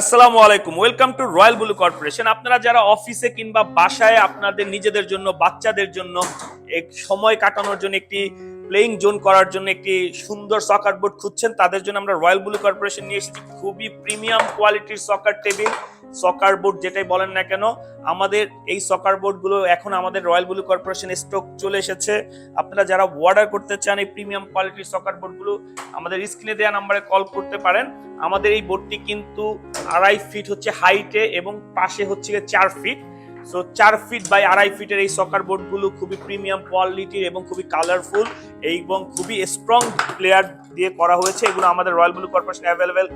আসসালামু আলাইকুম, welcome to royal blue corporation. আপনারা যারা অফিসে কিংবা বাসায় আপনাদের নিজেদের জন্য, বাচ্চাদের জন্য এক সময় কাটানোর জন্য একটি প্লেইং জোন করার জন্য একটি সুন্দর সকার বোর্ড খুঁজছেন, তাদের জন্য আমরা রয়্যাল ব্লু কর্পোরেশন নিয়ে এসেছি খুবই প্রিমিয়াম কোয়ালিটির সকার টেবিল, সকার বোর্ড যেটাই বলেন না কেন। আমাদের এই সকার বোর্ডগুলো এখন আমাদের রয়্যাল ব্লু কর্পোরেশন স্টক চলে এসেছে। আপনারা যারা অর্ডার করতে চান এই প্রিমিয়াম কোয়ালিটির সকার বোর্ডগুলো আমাদের স্ক্রিনে দেওয়া নাম্বারে কল করতে পারেন। আমাদের এই বোর্ডটি কিন্তু 2.5 ফিট হচ্ছে হাইটে এবং পাশে হচ্ছে 4 ফিট। সো 4 ফিট বাই 2.5 ফিটের এই সকার বোর্ডগুলো খুবই প্রিমিয়াম কোয়ালিটির এবং খুবই কালারফুল এবং খুবই স্ট্রং প্লেয়ার দিয়ে করা হয়েছে। এগুলো আমাদের রয়্যাল ব্লু কর্পোরেশন অ্যাভেলেবেল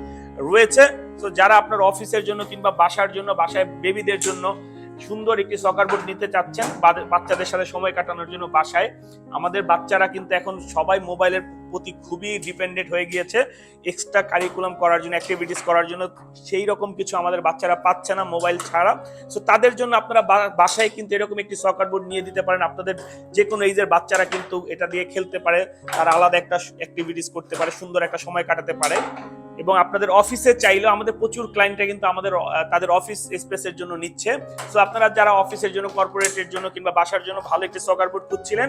রয়েছে। তো যারা আপনার অফিসের জন্য কিংবা বাসার জন্য, বাসায় বেবিদের জন্য সুন্দর একটি সকার বোর্ড নিতে চাচ্ছেন, বাচ্চাদের সাথে সময় কাটানোর জন্য বাসায়, আমাদের বাচ্চারা কিন্তু এখন সবাই মোবাইলের প্রতি খুবই ডিপেন্ডেন্ট হয়ে গিয়েছে এক্সট্রা কারিকুলাম করার জন্য, অ্যাক্টিভিটিস করার জন্য। সেই রকম কিছু আমাদের বাচ্চারা পাচ্ছে না মোবাইল ছাড়া। সো তাদের জন্য আপনারা বাসায় কিন্তু এরকম একটি সকার বোর্ড নিয়ে দিতে পারেন। আপনাদের যে কোনো এইজের বাচ্চারা কিন্তু এটা দিয়ে খেলতে পারে, তারা আলাদা একটা অ্যাক্টিভিটিস করতে পারে, সুন্দর একটা সময় কাটাতে পারে। এবং আপনাদের অফিসে চাইলেও, আমাদের প্রচুর ক্লায়েন্টরা কিন্তু আমাদের তাদের অফিস স্পেসের জন্য নিচ্ছে। সো আপনারা যারা অফিসের জন্য, কর্পোরেটের জন্য কিংবা বাসার জন্য ভালো একটি সকার বোর্ড খুঁজছিলেন,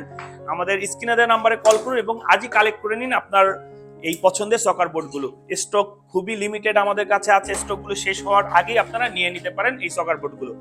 আমাদের স্ক্রিনে দেওয়া নাম্বারে কল করুন এবং আজই কালেক্ট করে নিন আপনার এই পছন্দের সকার বোর্ডগুলো। স্টক খুবই লিমিটেড আমাদের কাছে আছে, স্টকগুলো শেষ হওয়ার আগেই আপনারা নিয়ে নিতে পারেন এই সকার বোর্ডগুলো।